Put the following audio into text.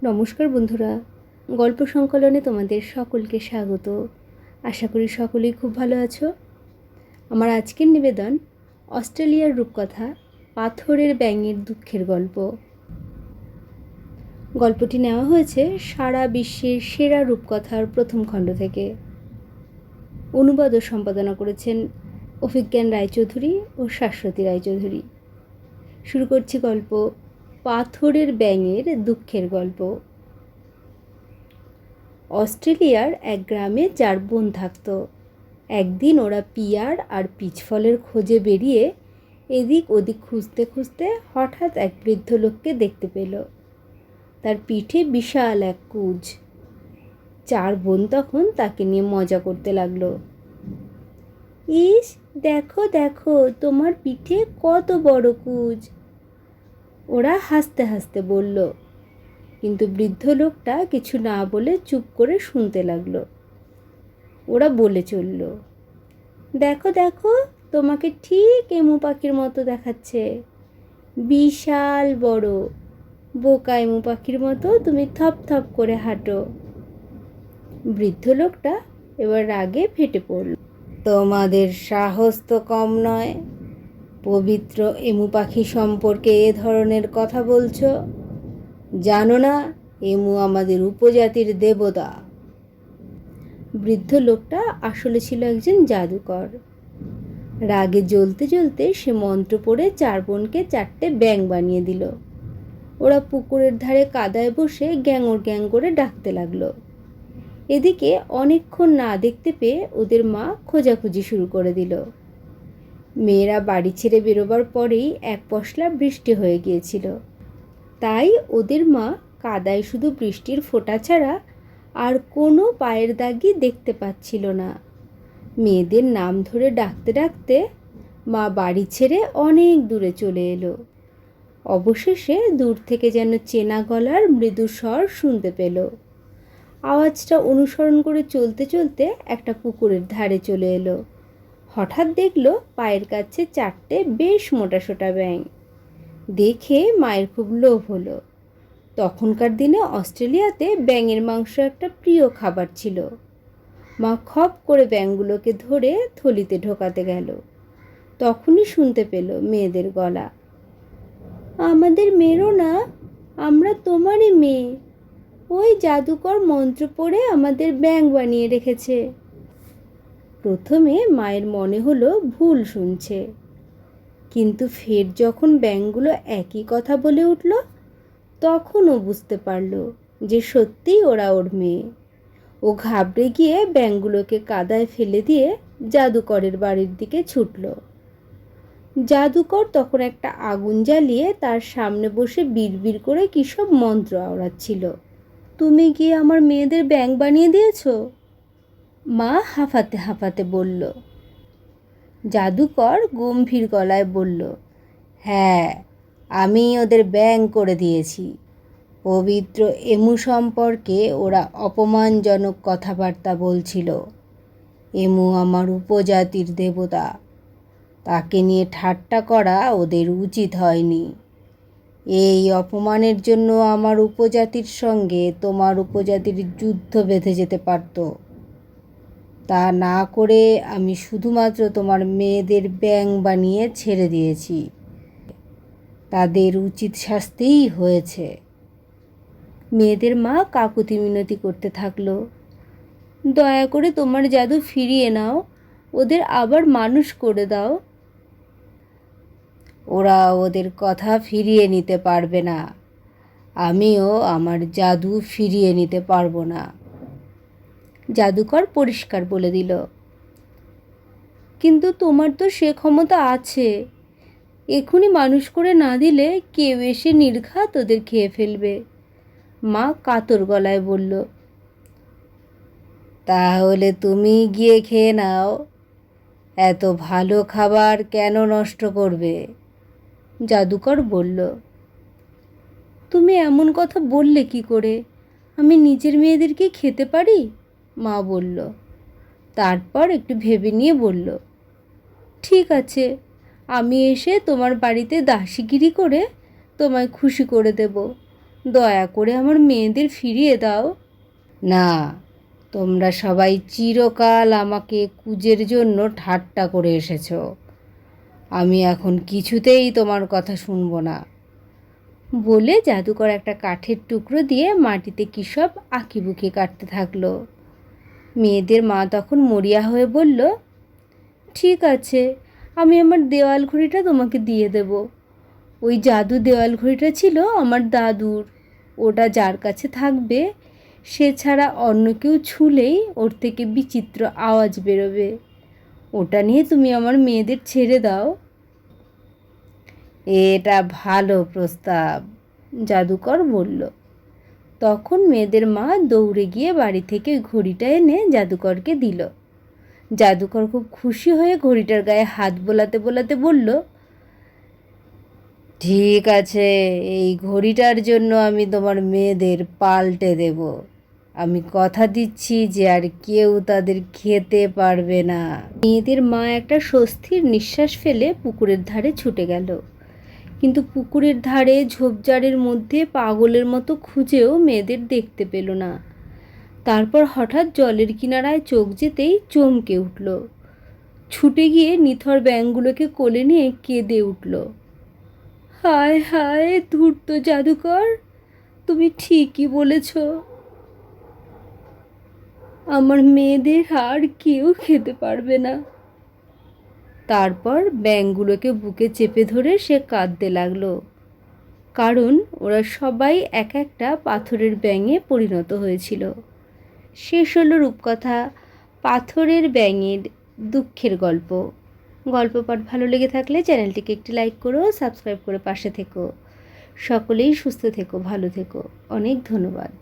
নমস্কার বন্ধুরা, গল্প সংকলনে তোমাদের সকলকে স্বাগত। আশা করি সকলেই খুব ভালো আছো। আমার আজকের নিবেদন অস্ট্রেলিয়ার রূপকথা পাথরের ব্যাঙের দুঃখের গল্প। গল্পটি নেওয়া হয়েছে সারা বিশ্বের সেরা রূপকথার প্রথম খণ্ড থেকে। অনুবাদ ও সম্পাদনা করেছেন অভিজ্ঞান রায়চৌধুরী ও শাশ্বতী রায়চৌধুরী। শুরু করছি গল্প পাথরের ব্যাঙের দুঃখের গল্প। অস্ট্রেলিয়ার এক গ্রামে 4 বোন থাকত। একদিন ওরা পিয়ার আর পিচফলের খোঁজে বেরিয়ে এদিক ওদিক খুঁজতে খুঁজতে হঠাৎ এক বৃদ্ধ লোককে দেখতে পেল। তার পিঠে বিশাল এক কুঁজ। 4 বোন তখন তাকে নিয়ে মজা করতে লাগলো। ইস, দেখো দেখো, তোমার পিঠে কত বড় কুঁজ, ওরা হাসতে হাসতে বলল। কিন্তু বৃদ্ধ লোকটা কিছু না বলে চুপ করে শুনতে লাগলো। ওরা বলে চলল, দেখো দেখো, তোমাকে ঠিক এমু পাখির মতো দেখাচ্ছে, বিশাল বড়। বোকা এমু পাখির মতো তুমি থপ থপ করে হাঁটো। বৃদ্ধ লোকটা এবার রাগে ফেটে পড়ল। তোমাদের সাহস তো কম নয়, পবিত্র এমু পাখি সম্পর্কে এ ধরনের কথা বলছো? জানো না এমু আমাদের উপজাতির দেবতা? বৃদ্ধ লোকটা আসলে ছিল একজন জাদুকর। রাগে জ্বলতে জ্বলতে সে মন্ত্র পড়ে 4 বোনকে 4টে ব্যাঙ বানিয়ে দিল। ওরা পুকুরের ধারে কাদায় বসে গ্যাঙর গ্যাং করে ডাকতে লাগলো। এদিকে অনেকক্ষণ না দেখতে পেয়ে ওদের মা খোঁজাখুঁজি শুরু করে দিল। মেয়েরা বাড়ি ছেড়ে বেরোবার পরেই এক পশলা বৃষ্টি হয়ে গিয়েছিল। তাই ওদের মা কাদায় শুধু বৃষ্টির ফোঁটা ছাড়া আর কোনো পায়ের দাগই দেখতে পাচ্ছিল না। মেয়েদের নাম ধরে ডাকতে ডাকতে মা বাড়ি ছেড়ে অনেক দূরে চলে এলো। অবশেষে দূর থেকে যেন চেনা গলার মৃদু স্বর শুনতে পেল। আওয়াজটা অনুসরণ করে চলতে চলতে একটা পুকুরের ধারে চলে এলো। হঠাৎ দেখলো পায়ের কাছে 4টে বেশ মোটাসোটা ব্যাঙ। দেখে মায়ের খুব লোভ হলো। তখনকার দিনে অস্ট্রেলিয়াতে ব্যাঙের মাংস একটা প্রিয় খাবার ছিল। মা খপ করে ব্যাঙগুলোকে ধরে থলিতে ঢোকাতে গেল। তখনই শুনতে পেল মেয়েদের গলা, আমাদের মেরো না, আমরা তোমারই মেয়ে। ওই জাদুকর মন্ত্র পড়ে আমাদের ব্যাঙ বানিয়ে রেখেছে। প্রথমে মায়ের মনে হলো ভুল শুনছে, কিন্তু ফের যখন ব্যাঙগুলো একই কথা বলে উঠল তখনও বুঝতে পারল যে সত্যিই ওরা ওর মেয়ে। ও ঘাবড়ে গিয়ে ব্যাঙগুলোকে কাদায় ফেলে দিয়ে জাদুকরের বাড়ির দিকে ছুটল। জাদুকর তখন একটা আগুন জ্বালিয়ে তার সামনে বসে বিড়বিড় করে কী সব মন্ত্র আওড়াচ্ছিল। তুমি কি আমার মেয়েদের ব্যাঙ বানিয়ে দিয়েছো? মা হাঁফাতে হাঁফাতে বলল। জাদুকর গম্ভীর গলায় বলল, হ্যাঁ, আমি ওদের ব্যাঙ করে দিয়েছি। পবিত্র এমু সম্পর্কে ওরা অপমানজনক কথাবার্তা বলছিল। এমু আমার উপজাতির দেবতা, তাকে নিয়ে ঠাট্টা করা ওদের উচিত হয়নি। এই অপমানের জন্য আমার উপজাতির সঙ্গে তোমার উপজাতির যুদ্ধ বেঁধে যেতে পারত। তা না করে আমি শুধুমাত্র তোমার মেয়েদের ব্যাঙ বানিয়ে ছেড়ে দিয়েছি। তাদের উচিত শাস্তিই হয়েছে। মেয়েদের মা কাকুতি মিনতি করতে থাকলো, দয়া করে তোমার জাদু ফিরিয়ে নাও, ওদের আবার মানুষ করে দাও। ওরা ওদের কথা ফিরিয়ে নিতে পারবে না, আমিও আমার জাদু ফিরিয়ে নিতে পারবো না। জাদুকর পরিষ্কার বলে দিল, কিন্তু তোমার তো সে ক্ষমতা আছে। এখনই মানুষ করে না দিলে কেউ এসে নির্ঘাত ওদের খেয়ে ফেলবে। মা কাতর গলায় বলল, তাহলে তুমি গিয়ে খেয়ে নাও, এত ভালো খাবার কেন নষ্ট করবে? জাদুকর বলল, তুমি এমন কথা বললে কি করে? আমি নিজের মেয়েদেরকে খেতে পারি? মা বলল। তারপর একটু ভেবে নিয়ে বলল, ঠিক আছে, আমি এসে তোমার বাড়িতে দাসীগিরি করে তোমায় খুশি করে দেব। দয়া করে আমার মেয়েদের ফিরিয়ে দাও। না, তোমরা সবাই চিরকাল আমাকে কুজের জন্য ঠাট্টা করে এসেছো। আমি এখন কিছুতেই তোমার কথা শুনবো না। বলে জাদুকর একটা কাঠের টুকরো দিয়ে মাটিতে কী সব আঁকিবুকি কাটতে থাকলো। মেয়েদের মা তখন মরিয়া হয়ে বলল, ঠিক আছে, আমি আমার দেওয়াল ঘড়িটা তোমাকে দিয়ে দেব। ওই জাদু দেওয়াল ঘড়িটা ছিল আমার দাদুর। ওটা যার কাছে থাকবে সে ছাড়া অন্য কেউ ছুঁলেই ওর থেকে বিচিত্র আওয়াজ বেরোবে। ওটা নিয়ে তুমি আমার মেয়েদের ছেড়ে দাও। এটা ভালো প্রস্তাব, জাদুকর বলল। তখন মেয়েদের মা দৌড়ে গিয়ে বাড়ি থেকে ওই ঘড়িটা এনে জাদুকরকে দিল। জাদুকর খুব খুশি হয়ে ঘড়িটার গায়ে হাত বোলাতে বোলাতে বলল, ঠিক আছে, এই ঘড়িটার জন্য আমি তোমার মেয়েদের পাল্টে দেব। আমি কথা দিচ্ছি যে আর কেউ তাদের খেতে পারবে না। মেয়েদের মা একটা স্বস্তির নিঃশ্বাস ফেলে পুকুরের ধারে ছুটে গেল। কিন্তু পুকুরের ধারে ঝোপঝাড়ের মধ্যে পাগলের মতো খুঁজেও মেয়েদের দেখতে পেল না। তারপর হঠাৎ জলের কিনারায় চোখ যেতেই চমকে উঠল। ছুটে গিয়ে নিথর ব্যাঙগুলোকে কোলে নিয়ে কেঁদে উঠল। হায় হায় ধূর্ত জাদুকর, তুমি ঠিকই বলেছ, আমার মেয়েদের আর কেউ খেতে পারবে না। তারপর ব্যাঙগুলোকে বুকে চেপে ধরে সে কাঁদতে লাগলো, কারণ ওরা সবাই এক একটা পাথরের ব্যাঙে পরিণত হয়েছিল। শেষ হলো রূপকথা পাথরের ব্যাঙের দুঃখের গল্প। গল্প পাঠ ভালো লেগে থাকলে চ্যানেলটিকে একটি লাইক করো, সাবস্ক্রাইব করে পাশে থেকো। সকলেই সুস্থ থেকো, ভালো থেকো। অনেক ধন্যবাদ।